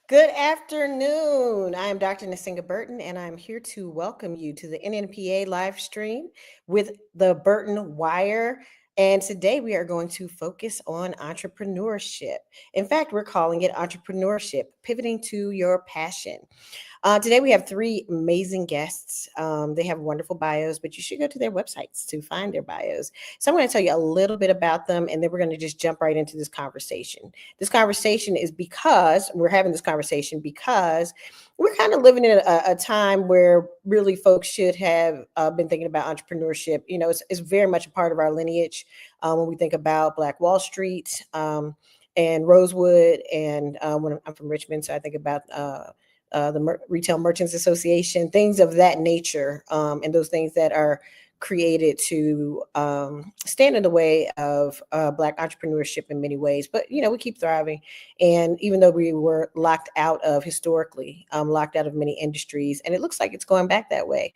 Good afternoon. I am Dr. Nasinga Burton, and I'm here to welcome you to the NNPA live stream with the Burton Wire. And today we are going to focus on entrepreneurship. In fact, we're calling it entrepreneurship, pivoting to your passion. Today we have three amazing guests. They have wonderful bios, but you should go to their websites to find their bios. So I'm going to tell you a little bit about them, and then we're going to just jump right into this conversation. This conversation is because we're having this conversation because we're kind of living in a time where really folks should have been thinking about entrepreneurship. It's very much a part of our lineage when we think about Black Wall Street. And Rosewood, and when I'm from Richmond, so I think about the Retail Merchants Association, things of that nature, and those things that are created to stand in the way of Black entrepreneurship in many ways. But, we keep thriving. And even though we were locked out of historically, locked out of many industries, and it looks like it's going back that way.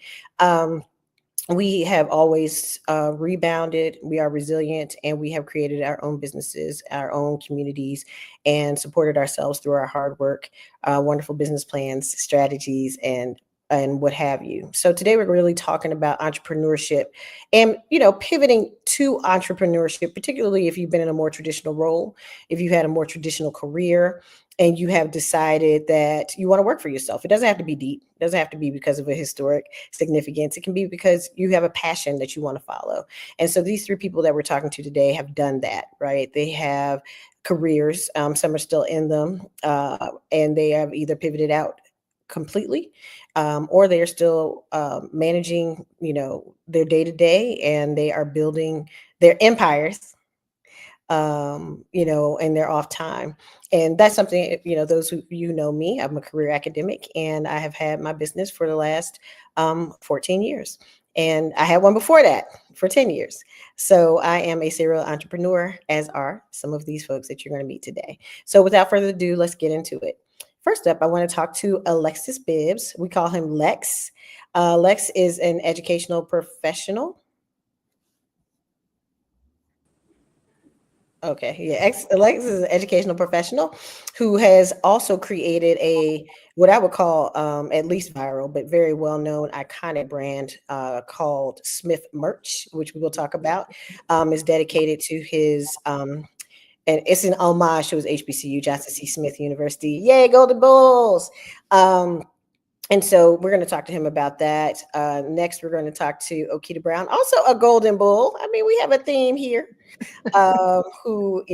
We have always rebounded. We are resilient, and we have created our own businesses, our own communities, and supported ourselves through our hard work, wonderful business plans, strategies, and what have you. So today we're really talking about entrepreneurship and, pivoting to entrepreneurship, particularly if you've been in a more traditional role, if you had a more traditional career, and you have decided that you want to work for yourself. It doesn't have to be deep. It doesn't have to be because of a historic significance. It can be because you have a passion that you want to follow. And so these three people that we're talking to today have done that, right? They have careers. Some are still in them, and they have either pivoted out completely, or they are still managing, their day to day, and they are building their empires, in their off time. And that's something, those who know me, I'm a career academic, and I have had my business for the last 14 years. And I had one before that for 10 years. So I am a serial entrepreneur, as are some of these folks that you're going to meet today. So without further ado, let's get into it. First up, I want to talk to Alexis Bibbs. We call him Lex. Lex is an educational professional. Okay, yeah. Alexis is an educational professional who has also created what I would call at least viral, but very well known, iconic brand called Smith Merch, which we will talk about. Is dedicated to his and it's an homage to his HBCU, Johnson C. Smith University. Yay, Golden Bulls! And so we're going to talk to him about that. Next, we're going to talk to Okita Brown, also a Golden Bull. I mean, we have a theme here. Who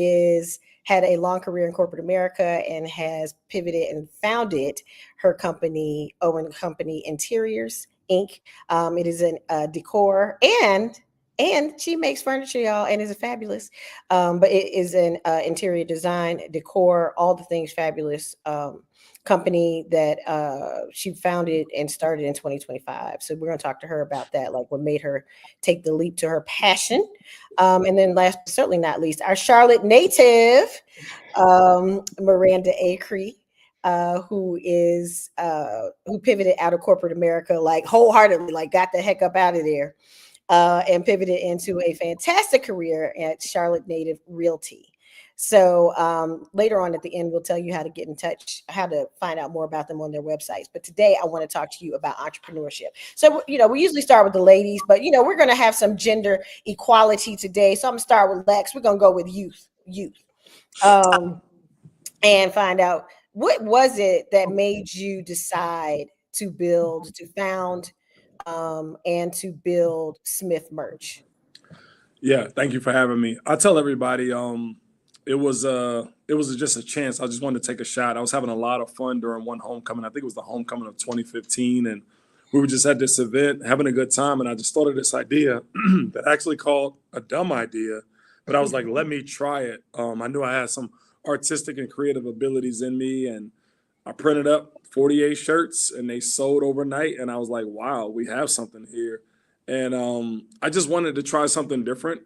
had a long career in corporate America and has pivoted and founded her company, Owen Company Interiors Inc. It is an decor and she makes furniture, y'all, and is fabulous. But it is an interior design, decor, all the things fabulous. Company that she founded and started in 2025. So we're going to talk to her about that, like what made her take the leap to her passion. And then last but certainly not least, our Charlotte native, Miranda Acree, who pivoted out of corporate America, like wholeheartedly, like got the heck up out of there, and pivoted into a fantastic career at Charlotte Native Realty. So later on at the end, we'll tell you how to get in touch, how to find out more about them on their websites. But today I want to talk to you about entrepreneurship. So, we usually start with the ladies, but, we're going to have some gender equality today. So I'm going to start with Lex. We're going to go with youth, and find out what was it that made you decide to found, and to build Smith Merch. Yeah, thank you for having me. I tell everybody, it was just a chance. I just wanted to take a shot. I was having a lot of fun during one homecoming. I think it was the homecoming of 2015, and we were just at this event having a good time. And I just thought of this idea that I actually called a dumb idea, but I was like, let me try it. I knew I had some artistic and creative abilities in me, and I printed up 48 shirts, and they sold overnight. And I was like, wow, we have something here. And I just wanted to try something different.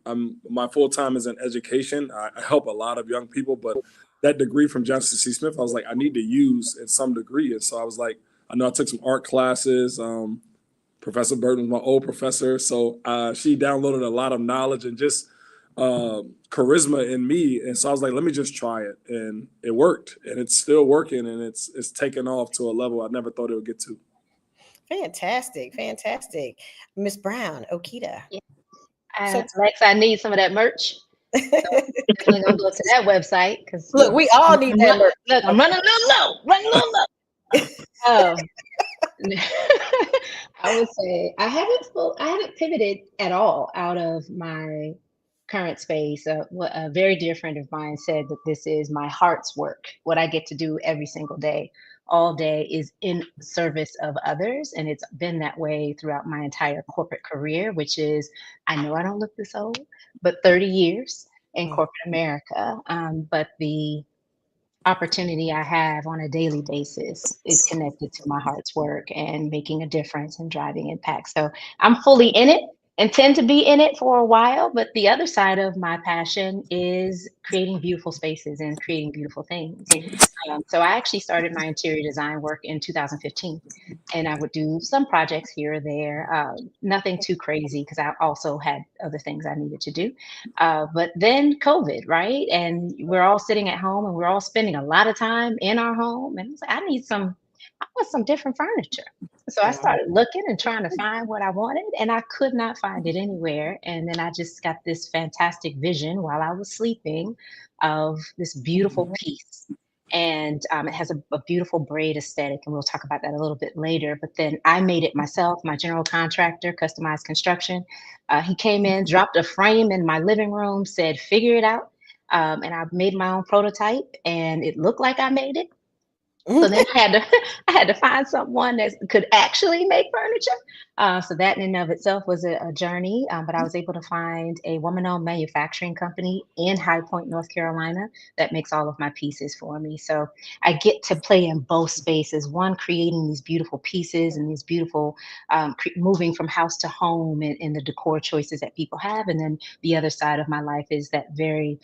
My full time is in education. I help a lot of young people, but that degree from Johnson C. Smith, I was like, I need to use in some degree. And so I was like, I know I took some art classes. Professor Burton was my old professor, so she downloaded a lot of knowledge, and just charisma in me. And so I was like, let me just try it. And it worked, and it's still working, and it's taken off to a level I never thought it would get to. Fantastic. Fantastic. Miss Brown, Okita. Yeah. So Lex, I need some of that merch. So definitely gonna go to that website because look, we all need that merch. Look, I'm running a little low. I would say I haven't pivoted at all out of my current space. A very dear friend of mine said that this is my heart's work. What I get to do every single day, all day, is in service of others, and it's been that way throughout my entire corporate career. Which is, I know I don't look this old, but 30 years in corporate America. But the opportunity I have on a daily basis is connected to my heart's work and making a difference and driving impact. So I'm fully in it, intend to be in it for a while, but the other side of my passion is creating beautiful spaces and creating beautiful things. So I actually started my interior design work in 2015, and I would do some projects here or there, nothing too crazy because I also had other things I needed to do. But then COVID, right? And we're all sitting at home and we're all spending a lot of time in our home. And I want some different furniture. So I started looking and trying to find what I wanted, and I could not find it anywhere. And then I just got this fantastic vision while I was sleeping of this beautiful piece. And it has a beautiful braid aesthetic, and we'll talk about that a little bit later. But then I made it myself, my general contractor, Customized Construction. He came in, dropped a frame in my living room, said, figure it out. And I made my own prototype, and it looked like I made it. So then I had to find someone that could actually make furniture. So that in and of itself was a journey. But I was able to find a woman-owned manufacturing company in High Point, North Carolina, that makes all of my pieces for me. So I get to play in both spaces. One, creating these beautiful pieces and these beautiful, moving from house to home and the decor choices that people have. And then the other side of my life is that very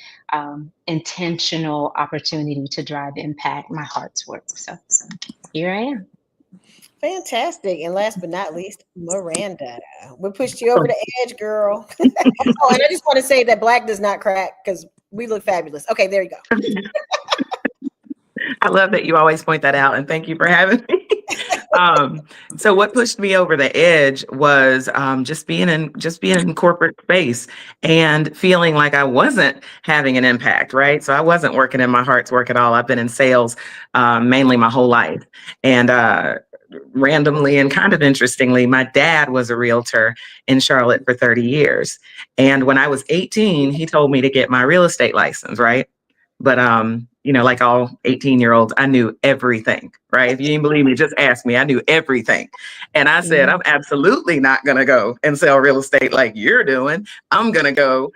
intentional opportunity to drive impact, my heart's work. So here I am. Fantastic. And last but not least, Miranda. We pushed you over the edge, girl. Oh, and I just want to say that black does not crack because we look fabulous. Okay, there you go. I love that you always point that out, and thank you for having me. So what pushed me over the edge was just being in corporate space and feeling like I wasn't having an impact, right? So I wasn't working in my heart's work at all. I've been in sales mainly my whole life. And randomly and kind of interestingly, my dad was a realtor in Charlotte for 30 years. And when I was 18, he told me to get my real estate license, right? But like all 18-year-olds, I knew everything, right? If you didn't believe me, just ask me. I knew everything. And I said, I'm absolutely not going to go and sell real estate like you're doing. I'm going to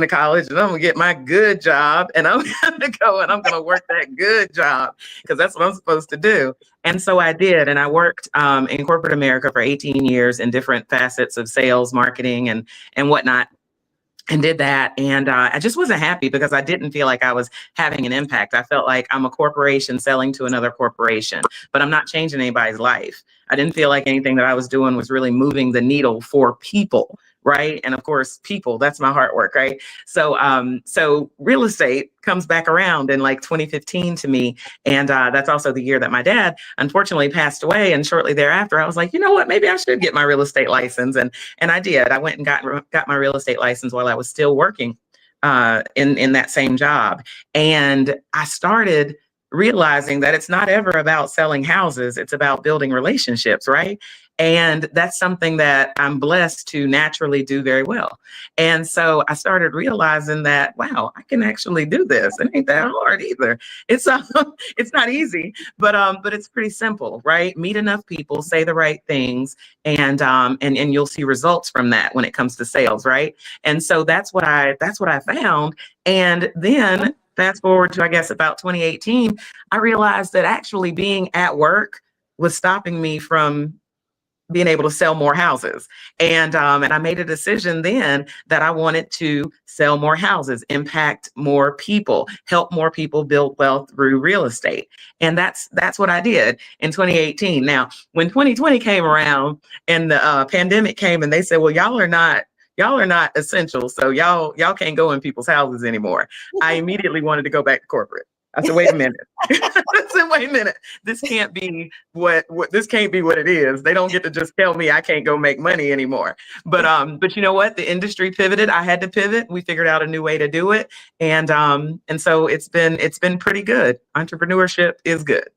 college and I'm going to get my good job, and I'm going to go and I'm going to work that good job because that's what I'm supposed to do. And so I did. And I worked in corporate America for 18 years in different facets of sales, marketing, and whatnot. And did that. And I just wasn't happy because I didn't feel like I was having an impact. I felt like I'm a corporation selling to another corporation, but I'm not changing anybody's life. I didn't feel like anything that I was doing was really moving the needle for people. Right. And of course, people, that's my heart work. Right. So real estate comes back around in like 2015 to me. And that's also the year that my dad unfortunately passed away. And shortly thereafter, I was like, you know what, maybe I should get my real estate license. And I did. I went and got my real estate license while I was still working in that same job. And I started realizing that it's not ever about selling houses. It's about building relationships, right? And that's something that I'm blessed to naturally do very well. And so I started realizing that, wow, I can actually do this. It ain't that hard either. It's not easy, but it's pretty simple, right? Meet enough people, say the right things, and you'll see results from that when it comes to sales, right? And so that's what I found. And then fast forward to, I guess, about 2018, I realized that actually being at work was stopping me from being able to sell more houses. And I made a decision then that I wanted to sell more houses, impact more people, help more people build wealth through real estate. And that's what I did in 2018. Now, when 2020 came around and the pandemic came and they said, well, y'all are not y'all are not essential. So y'all can't go in people's houses anymore. I immediately wanted to go back to corporate. I said, wait a minute. I said, wait a minute. This can't be what this can't be what it is. They don't get to just tell me I can't go make money anymore. But you know what? The industry pivoted. I had to pivot. We figured out a new way to do it. And so it's been pretty good. Entrepreneurship is good.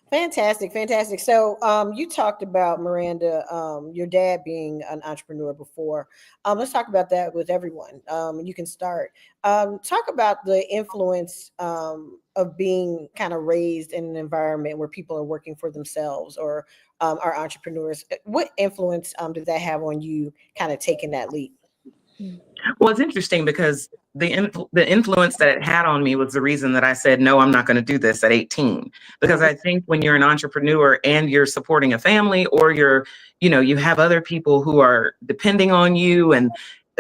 Fantastic, fantastic. So, you talked about Miranda, your dad being an entrepreneur before. Let's talk about that with everyone. You can start. Talk about the influence of being kind of raised in an environment where people are working for themselves or are entrepreneurs. What influence did that have on you, kind of taking that leap? Well, it's interesting because the influence that it had on me was the reason that I said, no, I'm not going to do this at 18. Because I think when you're an entrepreneur and you're supporting a family, or you have other people who are depending on you, and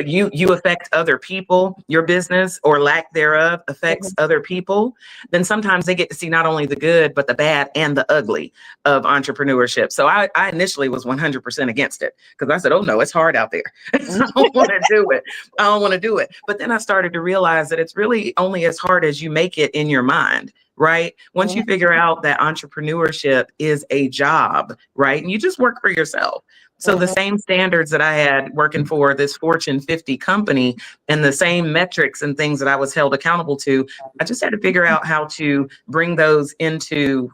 you affect other people, your business or lack thereof affects other people, then sometimes they get to see not only the good, but the bad and the ugly of entrepreneurship. So I initially was 100% against it, because I said, oh no, it's hard out there. I don't want to do it. I don't want to do it. But then I started to realize that it's really only as hard as you make it in your mind. Right. Once you figure out that entrepreneurship is a job, right, and you just work for yourself. So the same standards that I had working for this Fortune 50 company, and the same metrics and things that I was held accountable to, I just had to figure out how to bring those into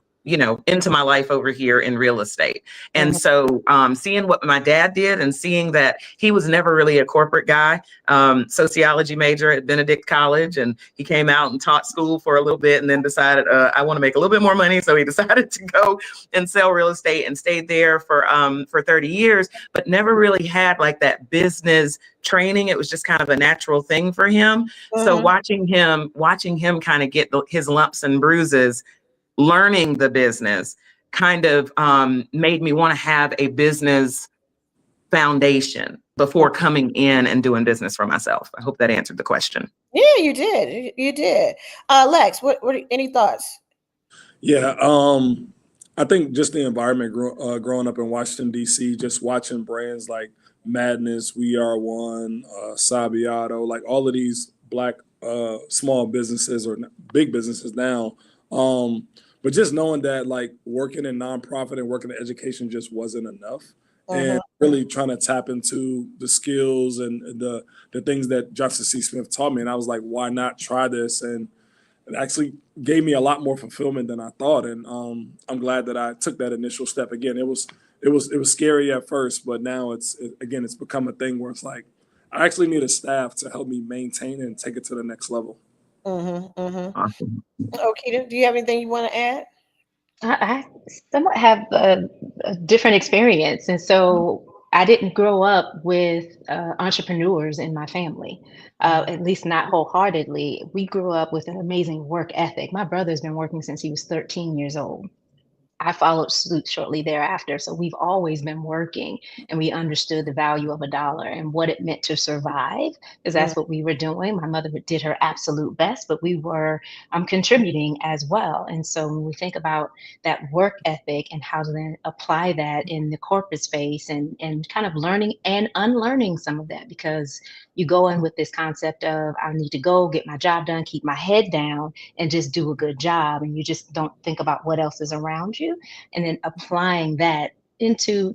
my life over here in real estate. And so seeing what my dad did, and seeing that he was never really a corporate guy, sociology major at Benedict College, and he came out and taught school for a little bit and then decided, I want to make a little bit more money. So he decided to go and sell real estate, and stayed there for 30 years, but never really had like that business training. It was just kind of a natural thing for him. So watching him kind of get his lumps and bruises, learning the business, kind of made me want to have a business foundation before coming in and doing business for myself. I hope that answered the question. Yeah, you did. You did. Lex, what any thoughts? Yeah, I think just the environment growing up in Washington, D.C., just watching brands like Madness, We Are One, Sabiato, like all of these Black small businesses or big businesses now. But just knowing that like working in nonprofit and working in education just wasn't enough. And really trying to tap into the skills and the things that Johnson C. Smith taught me. And I was like, why not try this? And it actually gave me a lot more fulfillment than I thought. And I'm glad that I took that initial step. Again, it was scary at first, but now it's become a thing where it's like, I actually need a staff to help me maintain and take it to the next level. Awesome. Okay, do you have anything you want to add? I somewhat have a different experience. And so I didn't grow up with entrepreneurs in my family, at least not wholeheartedly. We grew up with an amazing work ethic. My brother's been working since he was 13 years old. I followed suit shortly thereafter. So we've always been working, and we understood the value of a dollar and what it meant to survive, because that's what we were doing. My mother did her absolute best, but we were contributing as well. And so when we think about that work ethic and how to then apply that in the corporate space, and kind of learning and unlearning some of that, because you go in with this concept of, I need to go get my job done, keep my head down, and just do a good job. And you just don't think about what else is around you. And then applying that into,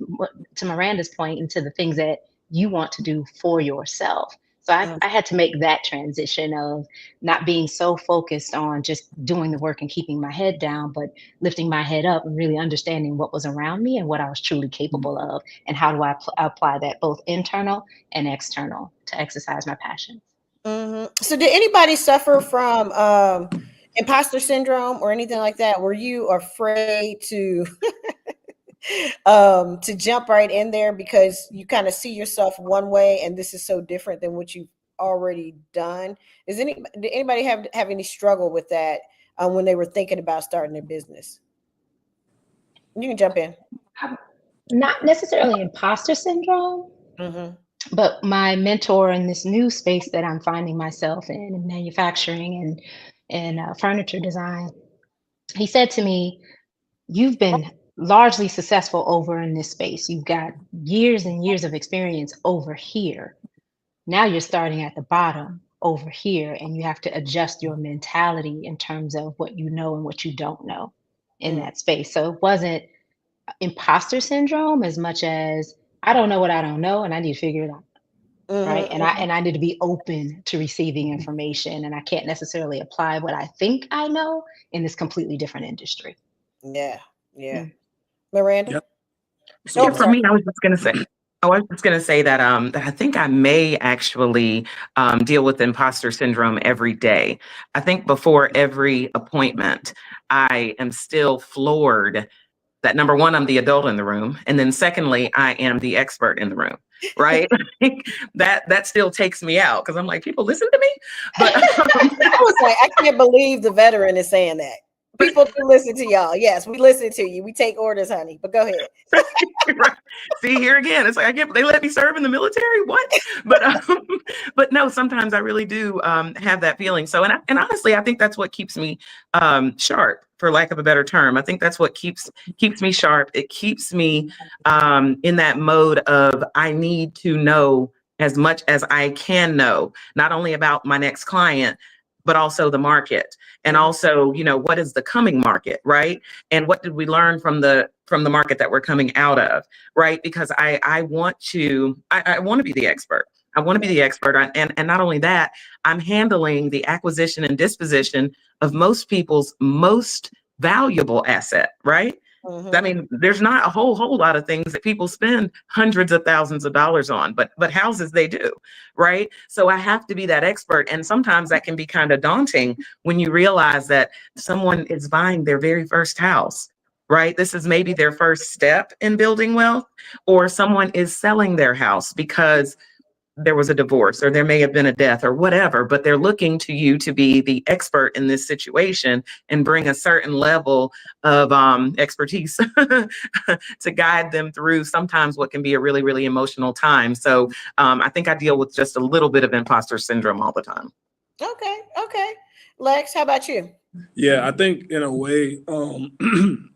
to Miranda's point, into the things that you want to do for yourself. So I had to make that transition of not being so focused on just doing the work and keeping my head down, but lifting my head up and really understanding what was around me and what I was truly capable of, and how do I apply that both internal and external to exercise my passions. So did anybody suffer from imposter syndrome or anything like that? Were you afraid to jump right in there because you kind of see yourself one way and this is so different than what you've already done? Did anybody have any struggle with that when they were thinking about starting their business? You can jump in. Not necessarily imposter syndrome, but my mentor in this new space that I'm finding myself in manufacturing and furniture design, he said to me, you've been largely successful over in this space. You've got years and years of experience over here. Now you're starting at the bottom over here, and you have to adjust your mentality in terms of what you know and what you don't know in Mm, that space. So it wasn't imposter syndrome as much as I don't know what I don't know, and I need to figure it out. Right. mhm, And I need to be open to receiving information. And I can't necessarily apply what I think I know in this completely different industry. yeah, yeah. Mm. Miranda? Yep. Oh, So Yeah, I'm for sorry. me, I was just gonna say that that I think I may actually deal with imposter syndrome every day. I think before every appointment, I am still floored that number one, I'm the adult in the room, and then secondly, I am the expert in the room. Right? Like, that still takes me out because I'm like, people listen to me, but I was like, I can't believe the veteran is saying that. People do listen to y'all. Yes, we listen to you. We take orders, honey. But go ahead. right. See, here again, it's like I get they let me serve in the military. What? But but no, sometimes I really do have that feeling. So and honestly, I think that's what keeps me sharp, for lack of a better term. I think that's what keeps me sharp. It keeps me in that mode of I need to know as much as I can know, not only about my next client, but also the market, and Mhm. also, what is the coming market, right? And what did we learn from the market that we're coming out of, right? Because I want to I want to be the expert. I want to be the expert. And not only that, I'm handling the acquisition and disposition of most people's most valuable asset, right? I Mhm. mean, there's not a whole lot of things that people spend hundreds of thousands of dollars on, but houses they do, right? So I have to be that expert. And sometimes that can be kind of daunting when you realize that someone is buying their very first house, right? This is maybe their first step in building wealth, or someone is selling their house because there was a divorce or there may have been a death or whatever, but they're looking to you to be the expert in this situation and bring a certain level of expertise to guide them through sometimes what can be a really, really emotional time. So I think I deal with just a little bit of imposter syndrome all the time. Okay. Okay. Lex, how about you? yeah, I think in a way,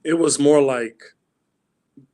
it was more like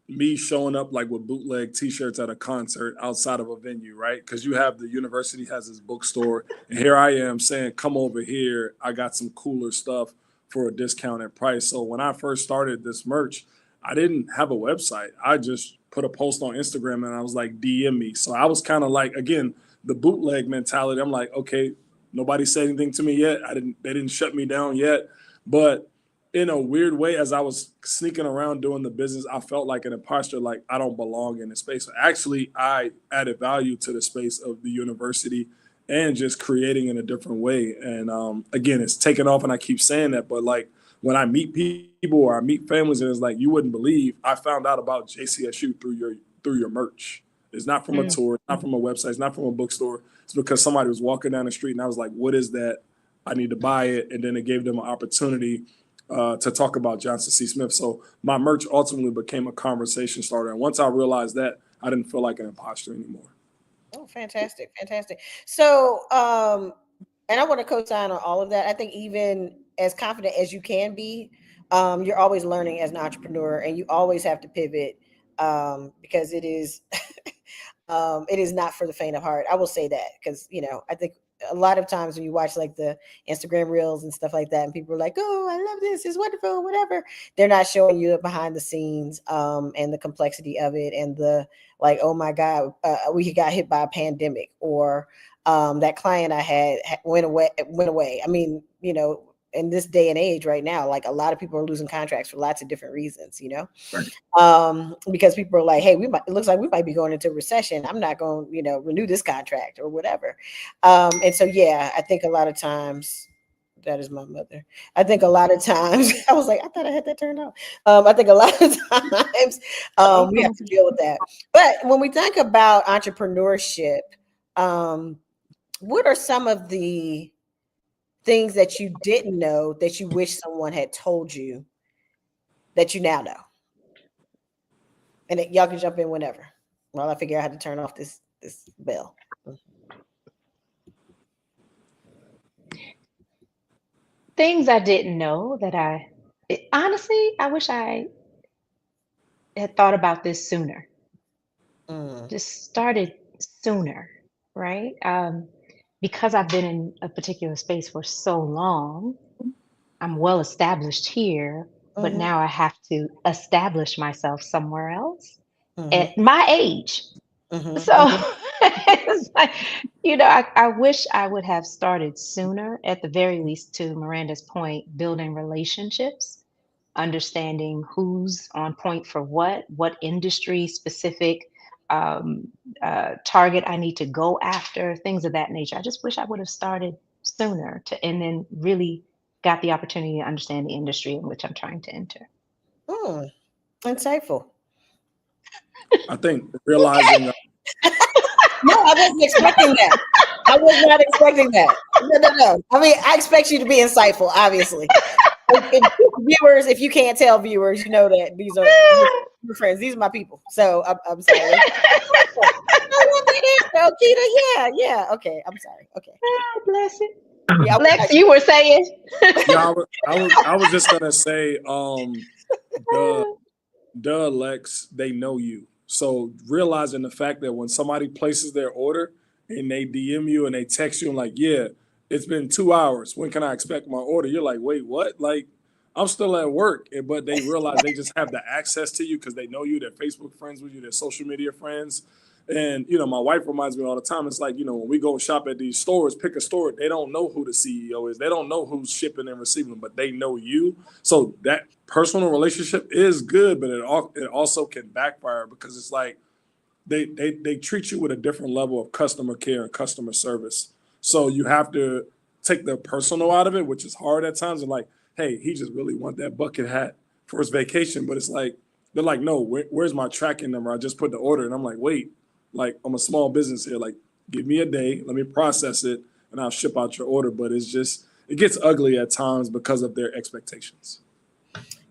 me showing up like with bootleg t-shirts at a concert outside of a venue, right? Because you have the university has this bookstore, and here I am saying, come over here, I got some cooler stuff for a discounted price. So when I first started this merch, I didn't have a website. I just put a post on Instagram and I was like, DM me. So I was kind of like, again, the bootleg mentality. I'm like, okay, nobody said anything to me yet. They didn't shut me down yet. But in a weird way, as I was sneaking around doing the business, I felt like an imposter, like I don't belong in the space. So actually, I added value to the space of the university and just creating in a different way. And again, it's taken off, and I keep saying that. But like when I meet people or I meet families, and it's like you wouldn't believe I found out about JCSU through your merch. It's not from a Mm. tour, it's not from a website, it's not from a bookstore. It's because somebody was walking down the street, and I was like, "What is that? I need to buy it." And then it gave them an opportunity to talk about Johnson C. Smith. So my merch ultimately became a conversation starter. And once I realized that, I didn't feel like an imposter anymore. Oh, fantastic. Fantastic. So, and I want to co-sign on all of that. I think even as confident as you can be, you're always learning as an entrepreneur, and you always have to pivot, because it is not for the faint of heart. I will say that because I think a lot of times when you watch like the Instagram reels and stuff like that, and people are like, "Oh, I love this, it's wonderful," whatever. They're not showing you the behind the scenes, and the complexity of it, and the like. Oh my God, we got hit by a pandemic, or that client I had went away. Went away. I mean, in this day and age right now, like a lot of people are losing contracts for lots of different reasons. Right. Because people are like, hey, it looks like we might be going into recession. I'm not going, renew this contract or whatever. And so, yeah, I think a lot of times that is my mother. I think a lot of times I was like, I thought I had that turned on. I think a lot of times we have to deal with that. But when we think about entrepreneurship, um, what are some of the things that you didn't know that you wish someone had told you that you now know? And y'all can jump in whenever while I figure out how to turn off this bell. Things I didn't know honestly, I wish I had thought about this sooner, Mm, just started sooner. right? Because I've been in a particular space for so long, I'm well established here, but Mm-hmm. now I have to establish myself somewhere else Mm-hmm. at my age. So Mm-hmm. it's like, I wish I would have started sooner, at the very least, to Miranda's point, building relationships, understanding who's on point for what industry specific um, target I need to go after, things of that nature. I just wish I would have started sooner and then really got the opportunity to understand the industry in which I'm trying to enter. Mm, insightful. I think realizing No, I wasn't expecting that. I was not expecting that. No, no, no. I mean, I expect you to be insightful, obviously. Viewers, if you can't tell viewers, you know that these are your friends. These are my people. So I'm sorry. I want that answer, Keita. Yeah, yeah. Okay, I'm sorry. Okay. Bless it. Yeah, I was Lex, like, you were saying? yeah, I was just gonna say, duh, Lex, they know you. So realizing the fact that when somebody places their order and they DM you and they text you and like, yeah, it's been 2 hours. When can I expect my order? You're like, wait, what? Like, I'm still at work, but they realize they just have the access to you because they know you. They're Facebook friends with you. They're social media friends. And my wife reminds me all the time. It's like, when we go shop at these stores, pick a store. They don't know who the CEO is. They don't know who's shipping and receiving, but they know you. So that personal relationship is good, but it also can backfire because it's like they treat you with a different level of customer care and customer service. So you have to take the personal out of it, which is hard at times. And like, hey, he just really want that bucket hat for his vacation, but it's like they're like, no, where's my tracking number? I just put the order, and I'm like, wait, like I'm a small business here. Like, give me a day, let me process it, and I'll ship out your order. But it gets ugly at times because of their expectations.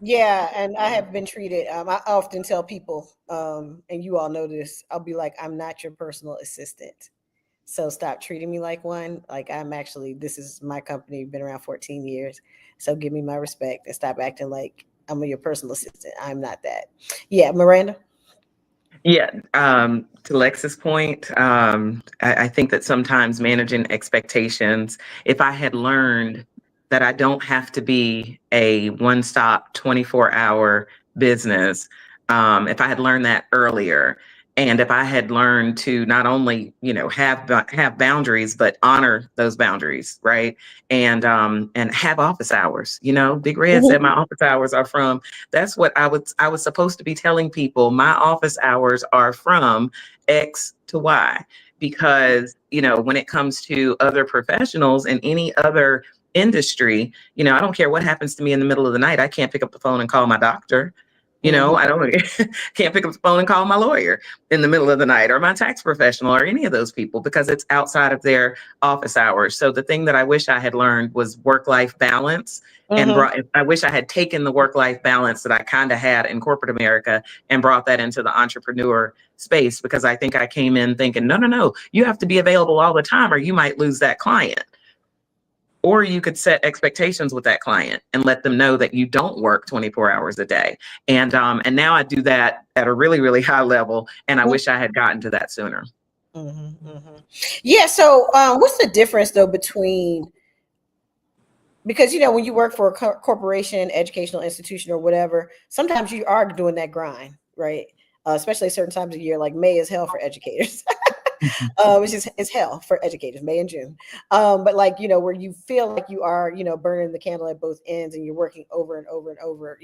yeah, and I have been treated. I often tell people, and you all know this. I'll be like, I'm not your personal assistant. So stop treating me like one. Like this is my company, been around 14 years. So give me my respect and stop acting like I'm your personal assistant. I'm not that. Yeah, Miranda. Yeah, to Lex's point, I think that sometimes managing expectations, if I had learned that I don't have to be a one-stop 24-hour business, if I had learned that earlier, and if I had learned to not only, have boundaries, but honor those boundaries, right? And have office hours. Big Red said my Mhm. office hours are from. That's what I was supposed to be telling people. My office hours are from X to Y, because when it comes to other professionals in any other industry, I don't care what happens to me in the middle of the night. I can't pick up the phone and call my doctor. Mhm. I don't can't pick up the phone and call my lawyer in the middle of the night, or my tax professional, or any of those people, because it's outside of their office hours. So the thing that I wish I had learned was work-life balance, and Mhm. I wish I had taken the work-life balance that I kind of had in corporate America and brought that into the entrepreneur space, because I think I came in thinking, no, no, no, you have to be available all the time or you might lose that client. Or you could set expectations with that client and let them know that you don't work 24 hours a day. And now I do that at a really, really high level. And I wish I had gotten to that sooner. Mhm. Mhm. Yeah. So, what's the difference though between, because when you work for a corporation, educational institution, or whatever, sometimes you are doing that grind, right? Especially certain times of year, like May is hell for educators. It's hell for educators, May and June. But like, where you feel like you are, burning the candle at both ends, and you're working over and over and over,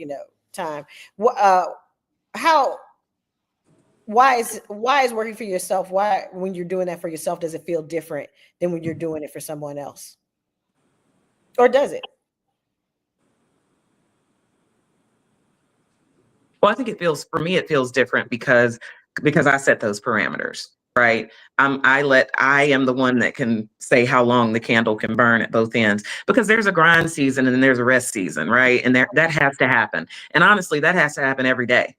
time. How why is working for yourself? Why, when you're doing that for yourself, does it feel different than when you're doing it for someone else? Or does it? Well, I think for me, it feels different because I set those parameters, right? I am the one that can say how long the candle can burn at both ends, because there's a grind season and then there's a rest season, right? And that has to happen. And honestly, that has to happen every day.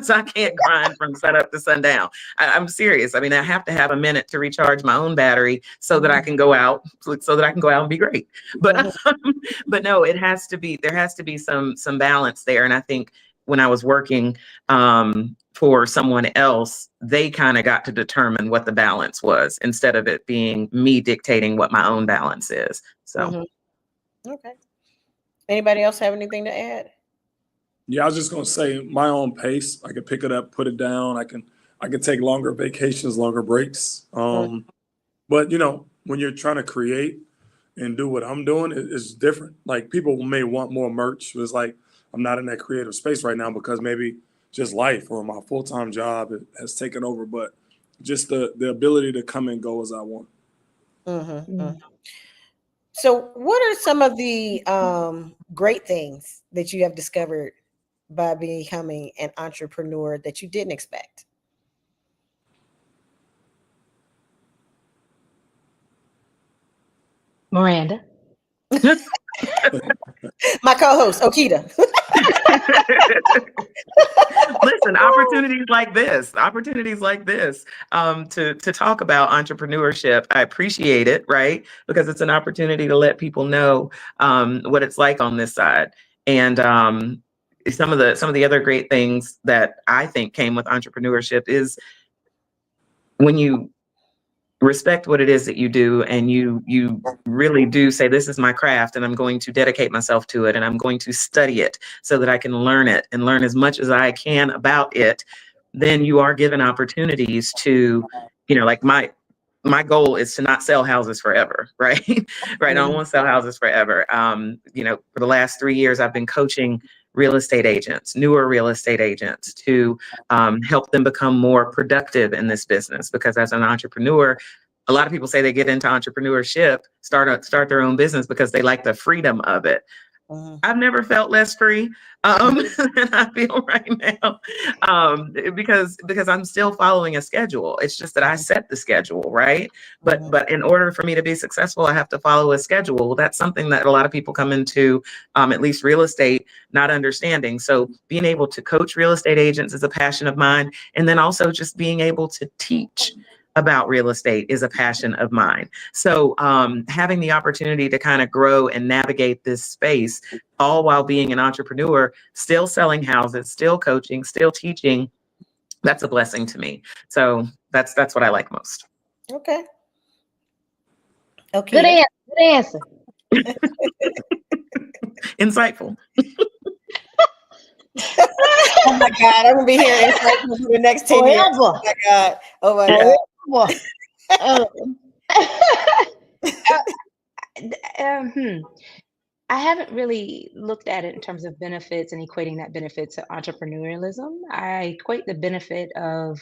So I can't grind from sun up to sundown. I'm serious. I mean, I have to have a minute to recharge my own battery so that I can go out, and be great. But Mhm. but no, it has to be, there has to be some balance there. And I think when I was working, for someone else, they kind of got to determine what the balance was instead of it being me dictating what my own balance is. So, Okay. Anybody else have anything to add? Yeah, I was just gonna say my own pace. I can pick it up, put it down. I can take longer vacations, longer breaks. But when you're trying to create and do what I'm doing, it's different. Like people may want more merch. It's like I'm not in that creative space right now because maybe just life or my full-time job has taken over. But just the ability to come and go as I want. So, what are some of the great things that you have discovered by becoming an entrepreneur that you didn't expect? Miranda. My co-host, Okita. listen, opportunities like this, to talk about entrepreneurship, I appreciate it, right? Because it's an opportunity to let people know what it's like on this side. And some of the other great things that I think came with entrepreneurship is when you respect what it is that you do, and you really do say, this is my craft and I'm going to dedicate myself to it, and I'm going to study it so that I can learn it and learn as much as I can about it. Then you are given opportunities to, like my goal is to not sell houses forever, right? Right. I don't want to sell houses forever. For the last 3 years, I've been coaching real estate agents, newer real estate agents, to help them become more productive in this business. Because as an entrepreneur, a lot of people say they get into entrepreneurship, start their own business because they like the freedom of it. I've never felt less free than I feel right now, because I'm still following a schedule. It's just that I set the schedule, right? But in order for me to be successful, I have to follow a schedule. Well, that's something that a lot of people come into, at least real estate, not understanding. So being able to coach real estate agents is a passion of mine, and then also just being able to teach about real estate is a passion of mine. So having the opportunity to kind of grow and navigate this space, all while being an entrepreneur, still selling houses, still coaching, still teaching, that's a blessing to me. So that's what I like most. Okay. Good answer. Good answer. Insightful. Oh my God, I'm gonna be here insightful for the next 10 years. Oh my God. Oh my God. I haven't really looked at it in terms of benefits and equating that benefit to entrepreneurialism. I equate the benefit of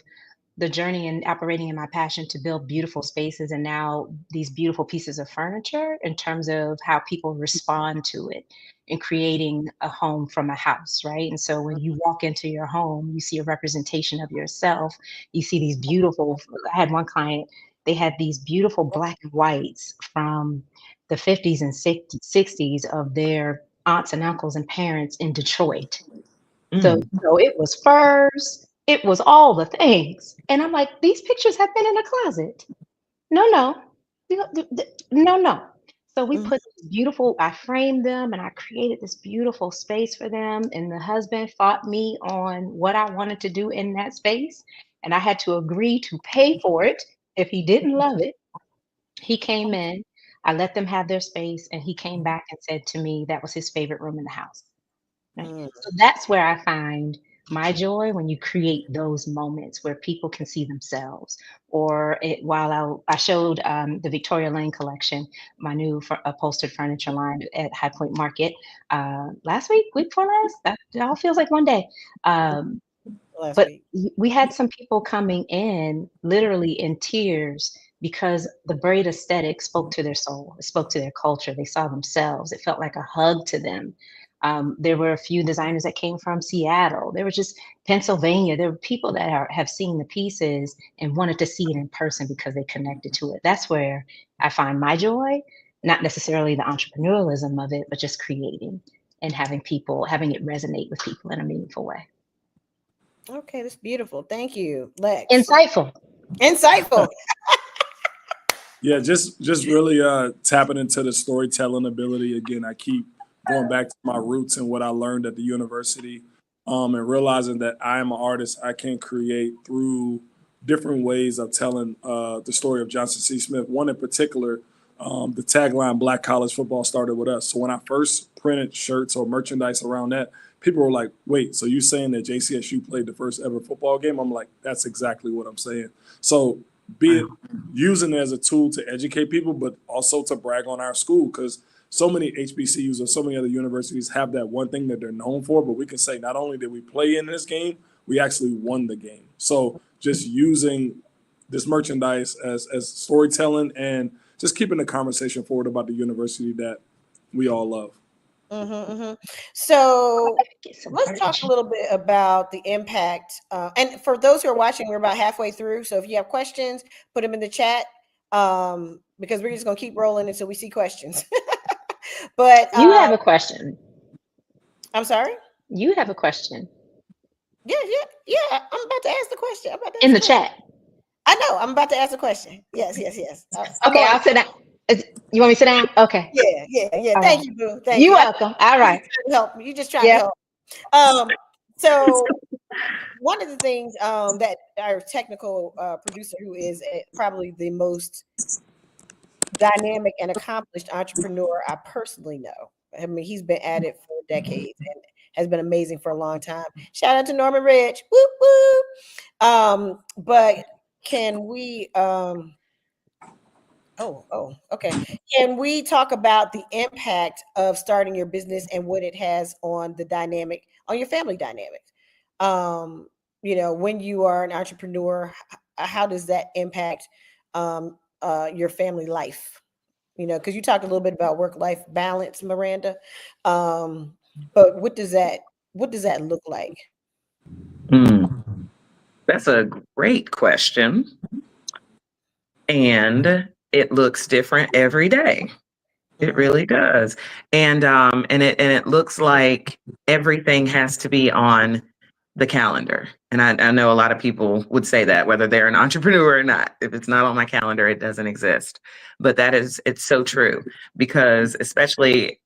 the journey and operating in my passion to build beautiful spaces and now these beautiful pieces of furniture in terms of how people respond to it and creating a home from a house, right? And so when you walk into your home, you see a representation of yourself. You see these beautiful, I had one client, they had these beautiful black and whites from the 50s and 60s of their aunts and uncles and parents in Detroit. So it was furs, it was all the things. And I'm like, these pictures have been in a closet. No. No. So we put this beautiful, I framed them and I created this beautiful space for them. And the husband fought me on what I wanted to do in that space. And I had to agree to pay for it if he didn't love it. He came in, I let them have their space, and he came back and said to me that was his favorite room in the house. Right? So that's where I find my joy, when you create those moments where people can see themselves. Or while I showed the Victoria Lane collection, my new upholstered furniture line at High Point Market last week before last, it all feels like one day. But we had some people coming in literally in tears because the braid aesthetic spoke to their soul, it spoke to their culture. They saw themselves. It felt like a hug to them. There were a few designers that came from Seattle. There was just Pennsylvania. There were people that have seen the pieces and wanted to see it in person because they connected to it. That's where I find my joy, not necessarily the entrepreneurialism of it, but just creating and having it resonate with people in a meaningful way. Okay, that's beautiful. Thank you, Lex. Insightful. Yeah, just really tapping into the storytelling ability. Again, I keep going back to my roots and what I learned at the university. and realizing that I am an artist, I can create through different ways of telling the story of Johnson C. Smith. One in particular, the tagline "Black College Football" started with us. So when I first printed shirts or merchandise around that, people were like, "Wait, so you saying that JCSU played the first ever football game?" I'm like, "That's exactly what I'm saying." So be it using it as a tool to educate people, but also to brag on our school, because so many HBCUs or so many other universities have that one thing that they're known for, but we can say not only did we play in this game, we actually won the game. So just using this merchandise as storytelling and just keeping the conversation forward about the university that we all love. So Get some let's talk merch. a little bit about the impact. And for those who are watching, we're about halfway through. So if you have questions, put them in the chat, because we're just going to keep rolling until we see questions. But You have a question. I'm sorry. You have a question Yeah. I'm about to ask the question. I'm about to ask in the the question. chat. I know. I'm about to ask a question. Yes. I'm Okay, on I'll sit down. You want me to sit down? Okay. Yeah. All Thank right. you, boo. Thank You're you. welcome. All right. Help me. You just trying to Yep. help. So one of the things that our technical producer, who is probably the most dynamic and accomplished entrepreneur I personally know. I mean, he's been at it for decades and has been amazing for a long time. Shout out to Norman Rich. Whoop whoop. But can we okay. Can we talk about the impact of starting your business and what it has on the dynamic, on your family dynamics? When you are an entrepreneur, how does that impact your family life? Because you talked a little bit about work-life balance, Miranda. But what does that look like? That's a great question. And it looks different every day. It really does. And it looks like everything has to be on the calendar. And I know a lot of people would say that, whether they're an entrepreneur or not. If it's not on my calendar, it doesn't exist. But it's so true, because especially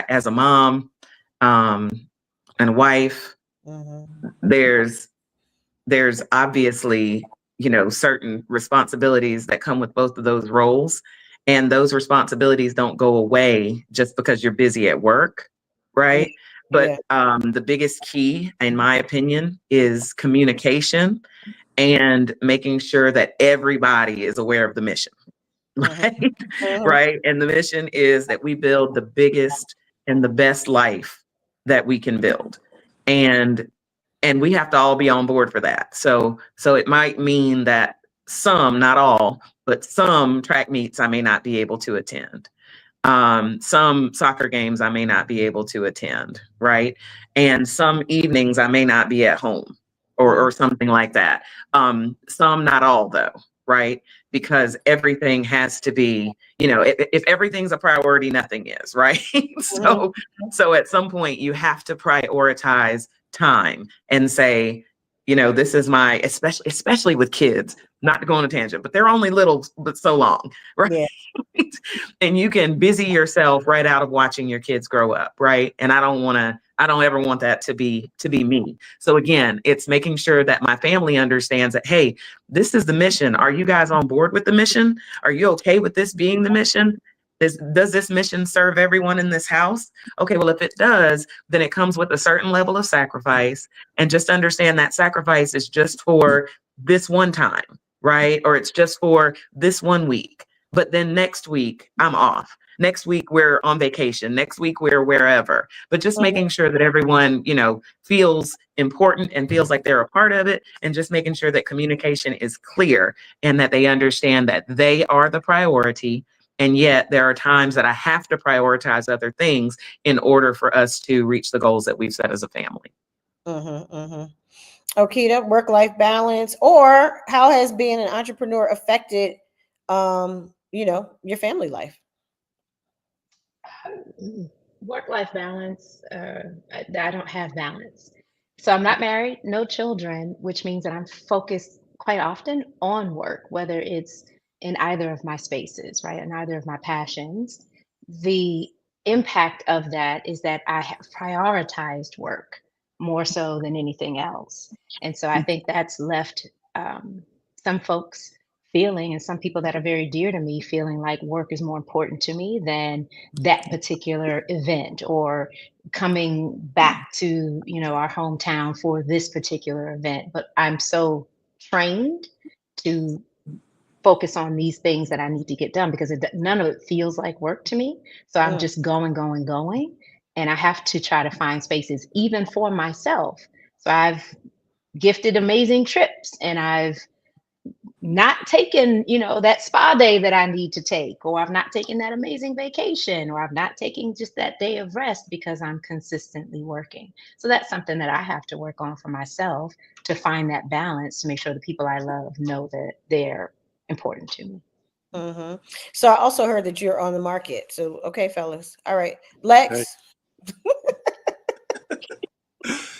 as a mom, and a wife, there's obviously, certain responsibilities that come with both of those roles. And those responsibilities don't go away just because you're busy at work, right? But the biggest key, in my opinion, is communication and making sure that everybody is aware of the mission, right? Right. And the mission is that we build the biggest and the best life that we can build. And we have to all be on board for that. So it might mean that some, not all, but some track meets I may not be able to attend. Some soccer games I may not be able to attend, right? And some evenings I may not be at home, or something like that. Some, not all though, right? Because everything has to be, if everything's a priority, nothing is, right? So at some point you have to prioritize time and say, this is my, especially with kids, not to go on a tangent, but they're only little but so long, right? Yeah. And you can busy yourself right out of watching your kids grow up, right? And I don't ever want that to be me. So again, it's making sure that my family understands that, hey, this is the mission. Are you guys on board with the mission? Are you okay with this being the mission? Does this mission serve everyone in this house? Okay, well, if it does, then it comes with a certain level of sacrifice. And just understand that sacrifice is just for this one time, right? Or it's just for this 1 week. But then next week, I'm off. Next week, we're on vacation. Next week, we're wherever. But just making sure that everyone, feels important and feels like they're a part of it. And just making sure that communication is clear and that they understand that they are the priority. And yet there are times that I have to prioritize other things in order for us to reach the goals that we've set as a family. Okita, work-life balance, or how has being an entrepreneur affected, your family life? Work-life balance. I don't have balance. So I'm not married, no children, which means that I'm focused quite often on work, whether it's in either of my spaces, right, and either of my passions. The impact of that is that I have prioritized work. more so than anything else. And so I think that's left some folks feeling, and some people that are very dear to me feeling like work is more important to me than that particular event, or coming back to, our hometown for this particular event. But I'm so trained to focus on these things that I need to get done, because none of it feels like work to me. So I'm Mm. just going, going, going. And I have to try to find spaces, even for myself. So I've gifted amazing trips, and I've not taken, that spa day that I need to take, or I've not taken that amazing vacation, or I've not taken just that day of rest because I'm consistently working. So that's something that I have to work on for myself, to find that balance, to make sure the people I love know that they're important to me. Hmm. So I also heard that you're on the market. So, okay, fellas. All right. Okay. Lex.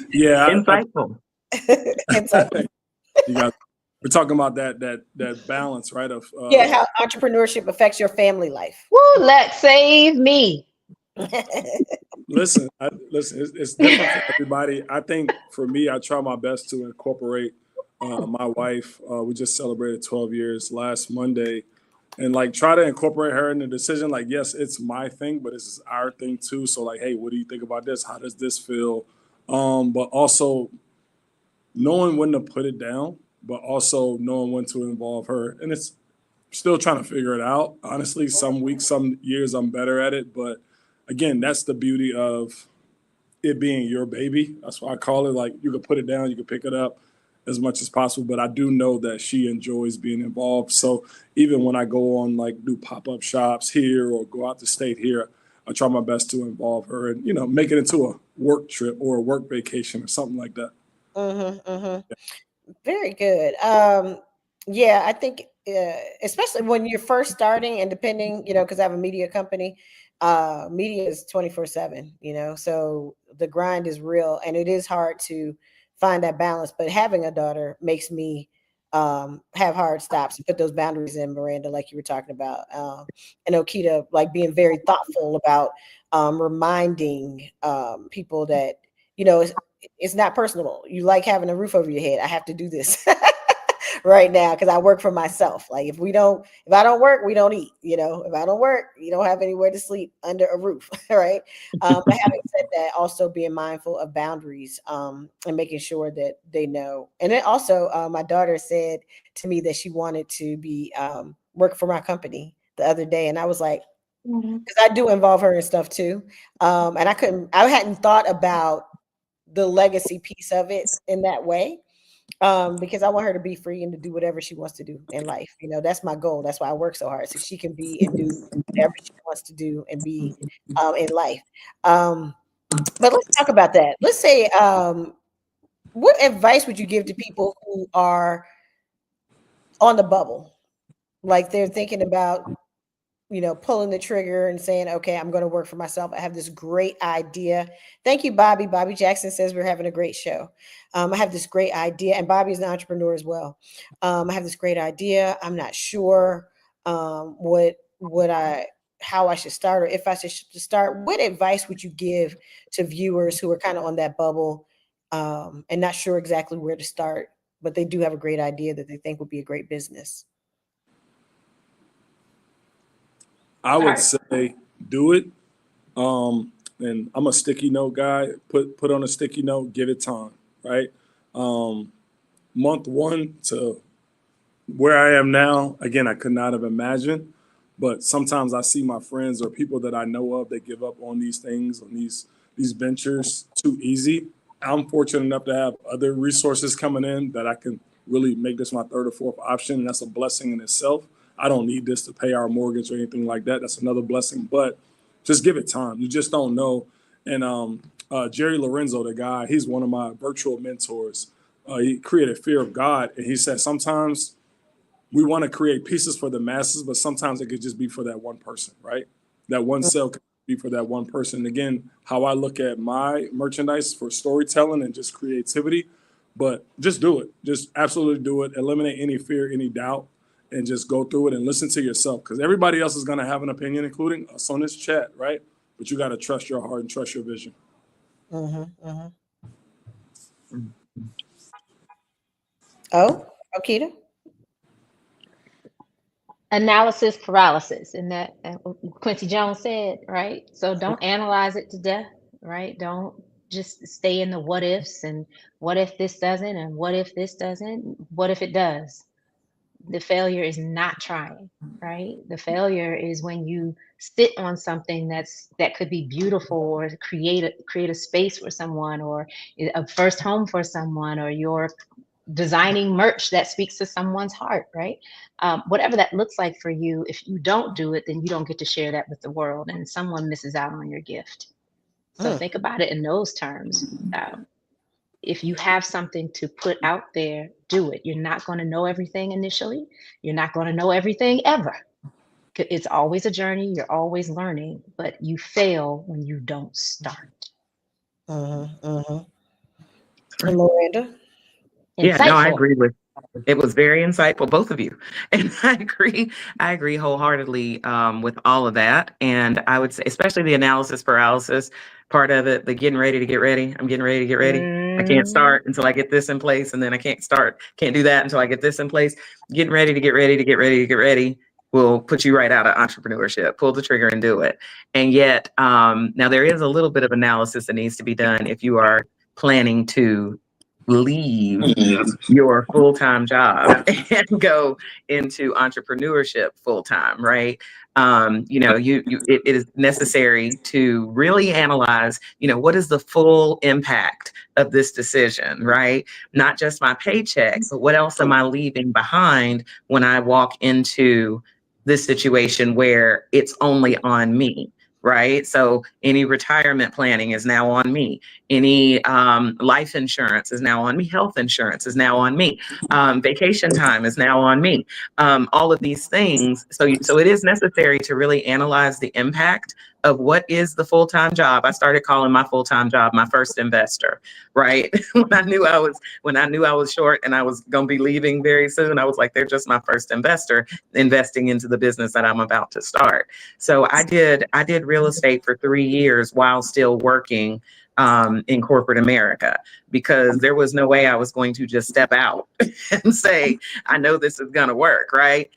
Yeah, Insightful. It's like, you got. We're talking about that balance, right? Of yeah, how entrepreneurship affects your family life. Woo, let's save me. listen, it's different for everybody. I think for me, I try my best to incorporate my wife. We just celebrated 12 years last Monday, and like try to incorporate her in the decision. Like, yes, it's my thing, but it's our thing too. So like, hey, what do you think about this? How does this feel? But also knowing when to put it down, but also knowing when to involve her. And it's still trying to figure it out. Honestly, some weeks, some years I'm better at it. But again, that's the beauty of it being your baby. That's why I call it. Like, you can put it down, you can pick it up as much as possible. But I do know that she enjoys being involved. So even when I go on, like, do pop-up shops here or go out to state here, I try my best to involve her and, make it into a work trip or a work vacation or something like that. Mm-hmm, mm-hmm. Very good. Yeah, I think especially when you're first starting and depending, because I have a media company, media is 24/7, so the grind is real and it is hard to find that balance. But having a daughter makes me have hard stops and put those boundaries in, Miranda, like you were talking about. And Okita, like being very thoughtful about reminding people that, it's not personal. You like having a roof over your head. I have to do this right now because I work for myself. Like if I don't work, we don't eat. If I don't work, you don't have anywhere to sleep under a roof, right? But having said that, also being mindful of boundaries and making sure that they know. And then also, my daughter said to me that she wanted to be work for my company the other day, and I was like, because I do involve her in stuff too, and I hadn't thought about the legacy piece of it in that way, because I want her to be free and to do whatever she wants to do in life. That's my goal. That's why I work so hard, so she can be and do whatever she wants to do and be in life. But let's talk about that. Let's say, what advice would you give to people who are on the bubble, like they're thinking about pulling the trigger and saying, okay, I'm going to work for myself. I have this great idea. Thank you, Bobby. Bobby Jackson says we're having a great show. I have this great idea, and Bobby is an entrepreneur as well. I have this great idea. I'm not sure how I should start, or if I should start. What advice would you give to viewers who are kind of on that bubble and not sure exactly where to start, but they do have a great idea that they think would be a great business? I would say do it. And I'm a sticky note guy. Put on a sticky note, give it time, right? Month one to where I am now, again, I could not have imagined. But sometimes I see my friends or people that I know of that give up on these things, on these ventures too easy. I'm fortunate enough to have other resources coming in that I can really make this my third or fourth option. And that's a blessing in itself. I don't need this to pay our mortgage or anything like that. That's another blessing. But just give it time. You just don't know. And Jerry Lorenzo, the guy, he's one of my virtual mentors. He created Fear of God. And he said sometimes we want to create pieces for the masses, but sometimes it could just be for that one person, right? That one sale could be for that one person. And again, how I look at my merchandise for storytelling and just creativity, but just do it. Just absolutely do it. Eliminate any fear, any doubt, and just go through it and listen to yourself, because everybody else is going to have an opinion, including us on this chat, right? But you got to trust your heart and trust your vision. Mm-hmm, mm-hmm. Oh, Okita? Analysis paralysis, and that Quincy Jones said, right? So don't analyze it to death, right? Don't just stay in the what ifs and what if this doesn't and what if this doesn't, what if it does. The failure is not trying, right? The failure is when you sit on something that could be beautiful, or create a space for someone, or a first home for someone, or you're designing merch that speaks to someone's heart, right? Whatever that looks like for you, if you don't do it, then you don't get to share that with the world, and someone misses out on your gift. So Mm. think about it in those terms. If you have something to put out there, do it. You're not going to know everything initially. You're not going to know everything ever. It's always a journey. You're always learning, but you fail when you don't start. Mm-hmm, mm-hmm. And Miranda? Yeah, no, I Insightful. agree with it was very insightful, both of you. And I agree wholeheartedly with all of that. And I would say, especially the analysis paralysis part of it, the getting ready to get ready. I'm getting ready to get ready. I can't Mm, start until I get this in place. And then I can't do that until I get this in place. Getting ready to get ready to get ready to get ready will put you right out of entrepreneurship. Pull the trigger and do it. And yet, now there is a little bit of analysis that needs to be done if you are planning to leave your full-time job and go into entrepreneurship full-time, right? It is necessary to really analyze, what is the full impact of this decision, right? Not just my paycheck, but what else am I leaving behind when I walk into this situation where it's only on me? Right. So any retirement planning is now on me. Any life insurance is now on me. Health insurance is now on me. Vacation time is now on me. All of these things. So it is necessary to really analyze the impact of what is the full-time job. I started calling my full-time job my first investor, right? when I knew I was short and I was going to be leaving very soon, I was like, they're just my first investor investing into the business that I'm about to start. So I did real estate for 3 years while still working in corporate America, because there was no way I was going to just step out and say, I know this is going to work, right?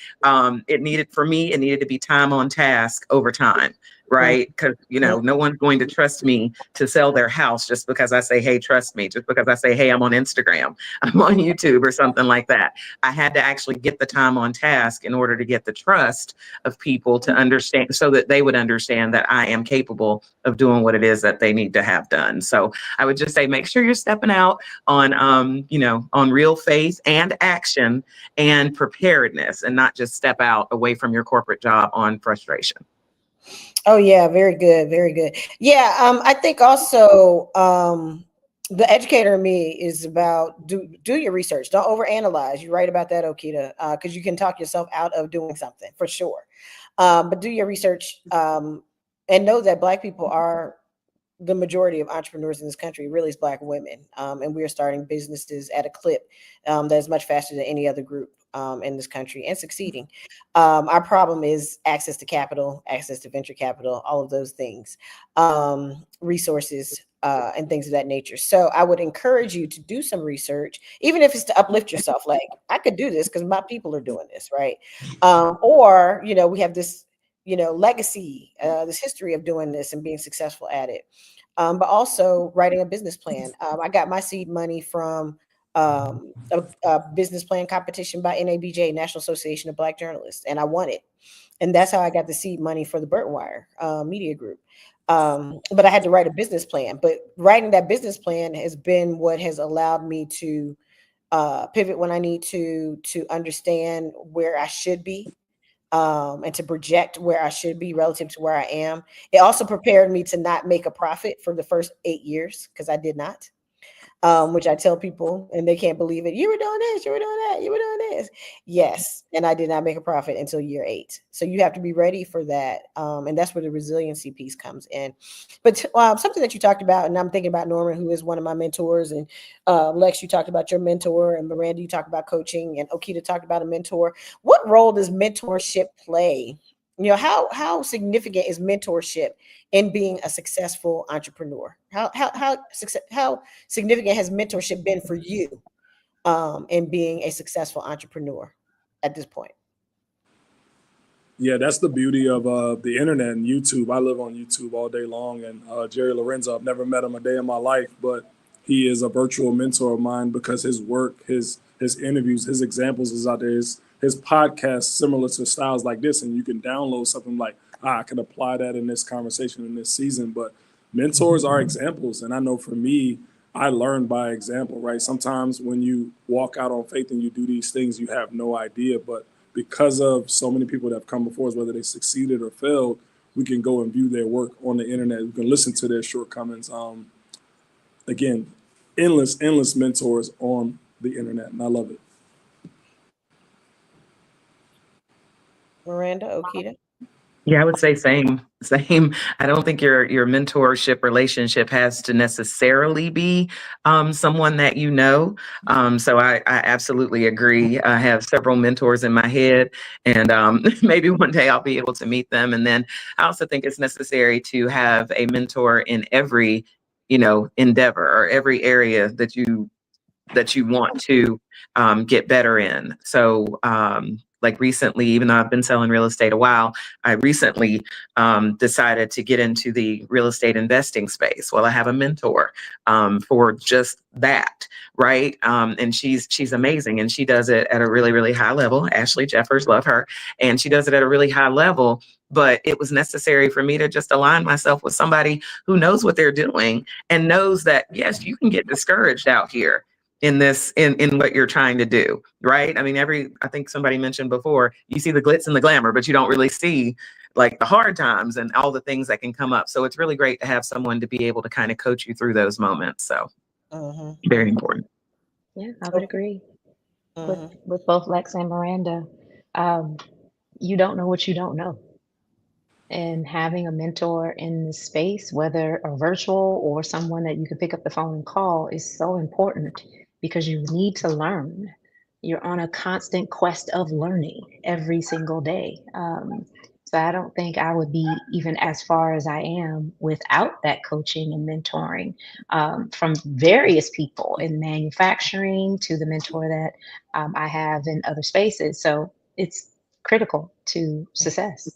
It needed to be time on task over time. Right. Because, no one's going to trust me to sell their house just because I say, hey, trust me, just because I say, hey, I'm on Instagram, I'm on YouTube or something like that. I had to actually get the time on task in order to get the trust of people to understand, so that they would understand that I am capable of doing what it is that they need to have done. So I would just say, make sure you're stepping out on, on real faith and action and preparedness, and not just step out away from your corporate job on frustration. Oh yeah, very good, very good. Yeah, I think also the educator in me is about do your research. Don't overanalyze. You're right about that, Okita, because you can talk yourself out of doing something for sure. But do your research and know that Black people are the majority of entrepreneurs in this country. Really is Black women, and we are starting businesses at a clip that is much faster than any other group in this country, and succeeding. Our problem is access to capital, access to venture capital, all of those things, resources, and things of that nature. So I would encourage you to do some research, even if it's to uplift yourself. Like, I could do this because my people are doing this, right? Or, we have this, legacy, this history of doing this and being successful at it. But also writing a business plan. I got my seed money from a business plan competition by NABJ, National Association of Black Journalists, and I won it. And that's how I got the seed money for the Burton Wire Media Group. But I had to write a business plan. But writing that business plan has been what has allowed me to pivot when I need to understand where I should be, and to project where I should be relative to where I am. It also prepared me to not make a profit for the first 8 years, because I did not. Which I tell people and they can't believe it. You were doing this, you were doing that, you were doing this. Yes. And I did not make a profit until year 8. So you have to be ready for that. And that's where the resiliency piece comes in. But something that you talked about, and I'm thinking about Norman, who is one of my mentors, and Lex, you talked about your mentor, and Miranda, you talked about coaching, and Okita talked about a mentor. What role does mentorship play how significant is mentorship in being a successful entrepreneur? How significant has mentorship been for you in being a successful entrepreneur at this point? Yeah, that's the beauty of the internet and YouTube. I live on YouTube all day long, and Jerry Lorenzo, I've never met him a day in my life, but he is a virtual mentor of mine because his work, his interviews, his examples is out there. His podcast similar to styles like this, and you can download something like, I can apply that in this conversation in this season. But mentors are examples, and I know for me, I learned by example, right? Sometimes when you walk out on faith and you do these things, you have no idea, but because of so many people that have come before us, whether they succeeded or failed, we can go and view their work on the internet. We can listen to their shortcomings. Again, endless mentors on the internet, and I love it. Miranda, Okita? Yeah, I would say same. I don't think your mentorship relationship has to necessarily be someone that you know. So I absolutely agree. I have several mentors in my head, and maybe one day I'll be able to meet them. And then I also think it's necessary to have a mentor in every, endeavor or every area that you want to get better in. So, like recently, even though I've been selling real estate a while, I recently decided to get into the real estate investing space. Well, I have a mentor for just that, right? And she's amazing, and she does it at a really, really high level. Ashley Jeffers, love her, and she does it at a really high level. But it was necessary for me to just align myself with somebody who knows what they're doing and knows that, yes, you can get discouraged out here in what you're trying to do, right? I mean, I think somebody mentioned before, you see the glitz and the glamour, but you don't really see like the hard times and all the things that can come up. So it's really great to have someone to be able to kind of coach you through those moments. So very important. Yeah, I would agree Mhm. with both Lex and Miranda. You don't know what you don't know. And having a mentor in this space, whether a virtual or someone that you can pick up the phone and call, is so important because you need to learn. You're on a constant quest of learning every single day. So I don't think I would be even as far as I am without that coaching and mentoring from various people in manufacturing to the mentor that I have in other spaces. So it's critical to success.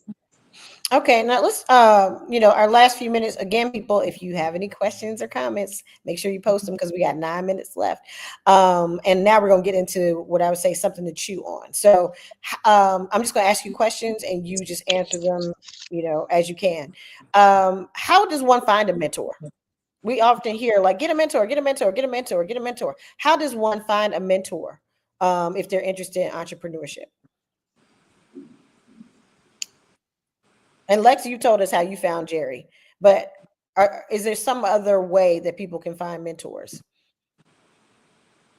Okay, now let's our last few minutes again, people. If you have any questions or comments, make sure you post them because we got 9 minutes left. And now we're gonna get into what I would say something to chew on. So I'm just gonna ask you questions and you just answer them, as you can. How does one find a mentor? We often hear like get a mentor, get a mentor, get a mentor, get a mentor. How does one find a mentor if they're interested in entrepreneurship? And Lex, you told us how you found Jerry, but is there some other way that people can find mentors?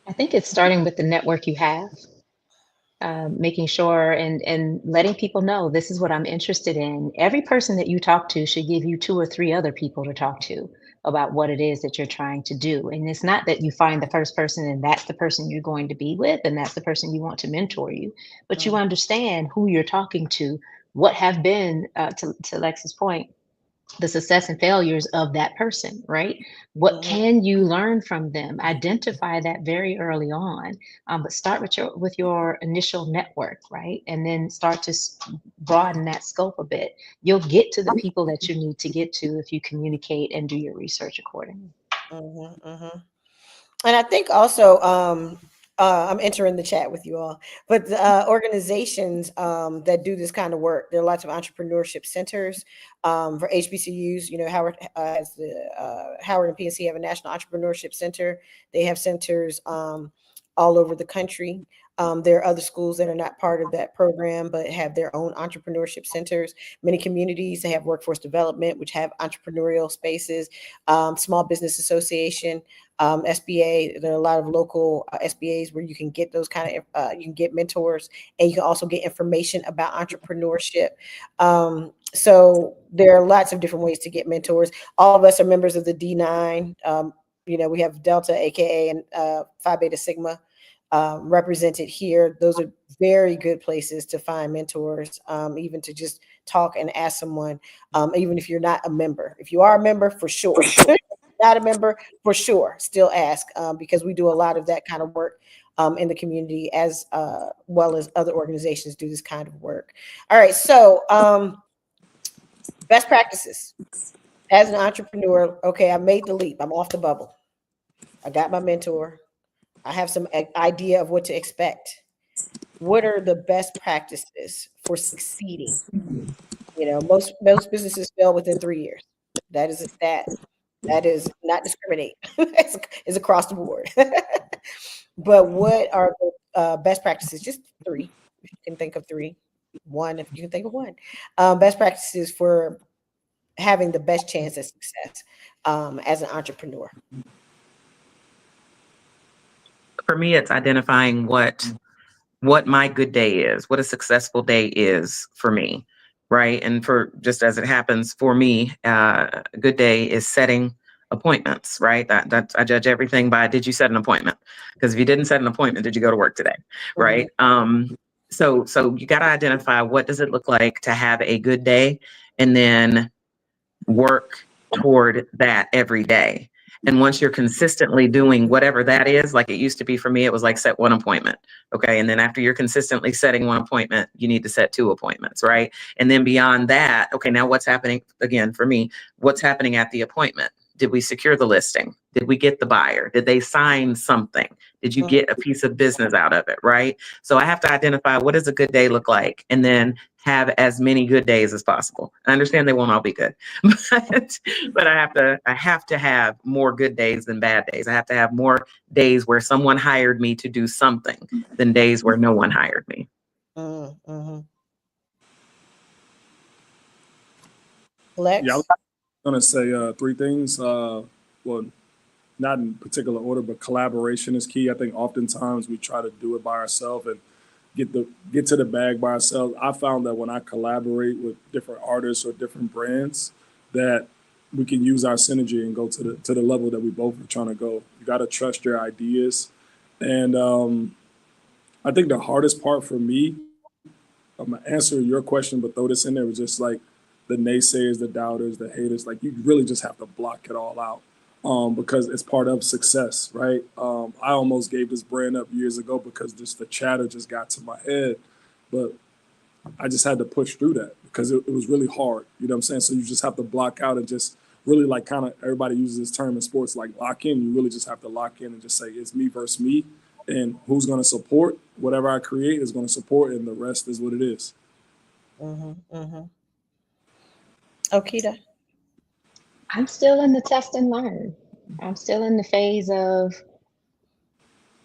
I think it's starting with the network you have, making sure and letting people know this is what I'm interested in. Every person that you talk to should give you 2 or 3 other people to talk to about what it is that you're trying to do. And it's not that you find the first person and that's the person you're going to be with and that's the person you want to mentor you, but you understand who you're talking to, what have been, to Lex's point, the success and failures of that person, right? What can you learn from them? Identify that very early on, but start with your initial network, right? And then start to broaden that scope a bit. You'll get to the people that you need to get to if you communicate and do your research accordingly. And I think also, I'm entering the chat with you all, but the organizations that do this kind of work, there are lots of entrepreneurship centers for HBCUs. Howard has the Howard and PNC have a National Entrepreneurship Center. They have centers all over the country. There are other schools that are not part of that program, but have their own entrepreneurship centers. Many communities, they have workforce development, which have entrepreneurial spaces, Small Business Association, SBA. There are a lot of local SBAs where you can get those kind of, you can get mentors, and you can also get information about entrepreneurship. So there are lots of different ways to get mentors. All of us are members of the D9. We have Delta, AKA, and Phi Beta Sigma. represented here. Those are very good places to find mentors, even to just talk and ask someone, even if you're not a member. If you are a member, for sure. Not a member, for sure, still ask, because we do a lot of that kind of work in the community, as well as other organizations do this kind of work. All right, so best practices as an entrepreneur. Okay, I made the leap. I'm off the bubble. I got my mentor. I have some idea of what to expect. What are the best practices for succeeding? You know, most businesses fail within 3 years. That is a stat. That is not discriminate. It's across the board. But what are the best practices? Just three, if you can think of three. One, if you can think of one. Best practices for having the best chance at success as an entrepreneur. For me, it's identifying what my good day is, what a successful day is for me, right? And for just as it happens for me, a good day is setting appointments, right? That I judge everything by, did you set an appointment? Because if you didn't set an appointment, did you go to work today, right? So you got to identify, what does it look like to have a good day, and then work toward that every day. And once you're consistently doing whatever that is, like it used to be for me, it was like set one appointment. Okay. And then after you're consistently setting one appointment, you need to set two appointments, right? And then beyond that, okay, now what's happening again for me? What's happening at the appointment? Did we secure the listing? Did we get the buyer? Did they sign something? Did you get a piece of business out of it, right? So I have to identify, what does a good day look like? And then have as many good days as possible. I understand they won't all be good, but I have to have more good days than bad days. I have to have more days where someone hired me to do something than days where no one hired me. Lex? Yeah, I was going to say three things. Well, not in particular order, but collaboration is key. I think oftentimes we try to do it by ourselves and get to the bag by ourselves. I found that when I collaborate with different artists or different brands, that we can use our synergy and go to the level that we both are trying to go. You got to trust your ideas. And I think the hardest part for me, I'm going to answer your question, but throw this in there, was just like the naysayers, the doubters, the haters. Like, you really just have to block it all out. Because it's part of success, right? I almost gave this brand up years ago because just the chatter just got to my head, but I just had to push through that because it was really hard. You know what I'm saying? So you just have to block out and just really, like, kind of, everybody uses this term in sports, like lock in. You really just have to lock in and just say, it's me versus me, and who's going to support whatever I create is going to support, and the rest is what it is. Okita? I'm still in the test and learn. I'm still in the phase of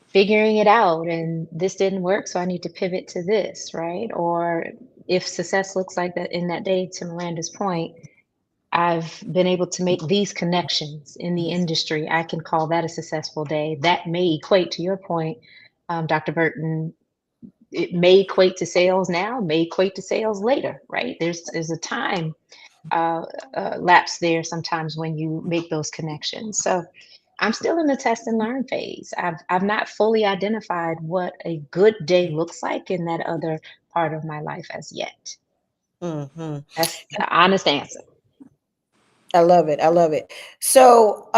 figuring it out, and this didn't work, so I need to pivot to this, right? Or if success looks like that in that day, to Miranda's point, I've been able to make these connections in the industry. I can call that a successful day. That may equate to your point, Dr. Burton. It may equate to sales now, may equate to sales later, right? There's a time lapse there sometimes when you make those connections. So I'm still in the test and learn phase. I've not fully identified what a good day looks like in that other part of my life as yet. That's the honest answer. I love it. I love it. So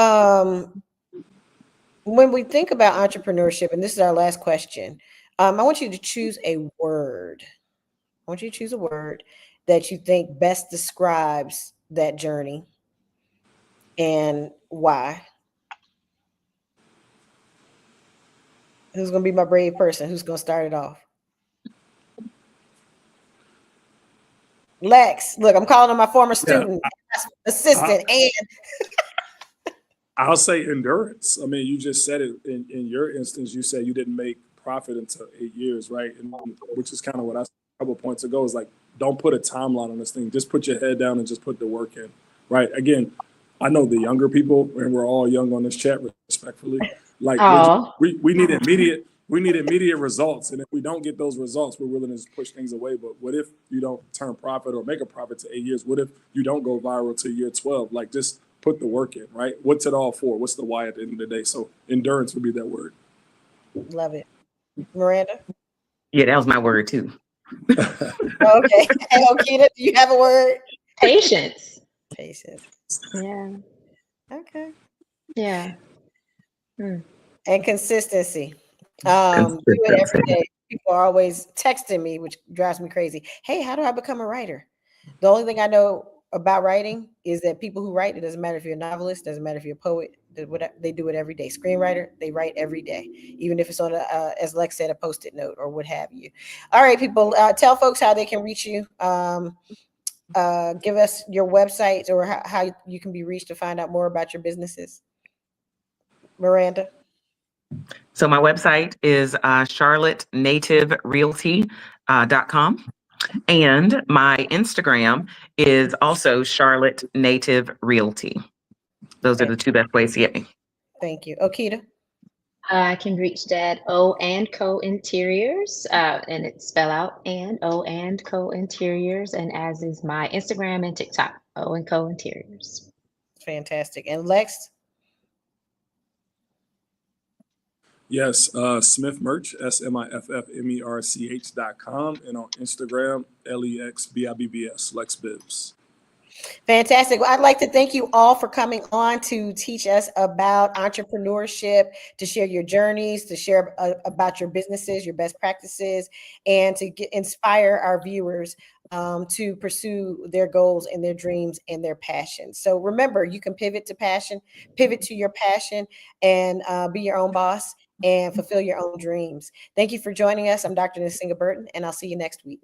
when we think about entrepreneurship, and this is our last question, I want you to choose a word. I want you to choose a word that you think best describes that journey and why. Who's going to be my brave person? Who's going to start it off? Lex, look, I'm calling on my former student, assistant, and I'll say endurance. I mean, you just said it in your instance. You said you didn't make profit until 8 years, right? And which is kind of what I said a couple of points ago, is like, don't put a timeline on this thing. Just put your head down and just put the work in, right? Again, I know the younger people, and we're all young on this chat, respectfully. Like, we need immediate results, and if we don't get those results, we're willing to push things away. But what if you don't turn profit or make a profit to 8 years? What if you don't go viral to year 12? Like, just put the work in, right? What's it all for? What's the why at the end of the day? So endurance would be that word. Love it. Miranda? Yeah, that was my word too. Okay. And Okita, do you have a word? Patience. Patience. Yeah. Okay. Yeah. Mm. And consistency. Do it every Consistency. day. People are always texting me, which drives me crazy. Hey, how do I become a writer? The only thing I know about writing is that people who write, it doesn't matter if you're a novelist, doesn't matter if you're a poet, they do it every day. Screenwriter, they write every day, even if it's on as Lex said, a post-it note or what have you. All right, people, tell folks how they can reach you. Give us your websites or how you can be reached to find out more about your businesses. Miranda? So my website is charlottenativerealty.com. And my Instagram is also Charlotte Native Realty. Those are the two best ways to get me. Thank you. Okita? I can reach that O and Co Interiors, and it's spell out and O and Co Interiors, and as is my Instagram and TikTok, O and Co Interiors. Fantastic. And Lex? Yes, Smith Merch, SMIFFMERCH.com, and on Instagram, LEXBIBBS, Lex Bibbs. Fantastic. Well, I'd like to thank you all for coming on to teach us about entrepreneurship, to share your journeys, to share about your businesses, your best practices, and to inspire our viewers to pursue their goals and their dreams and their passions. So remember, you can pivot to your passion, and be your own boss and fulfill your own dreams. Thank you for joining us. I'm Dr. Nasinga Burton, and I'll see you next week.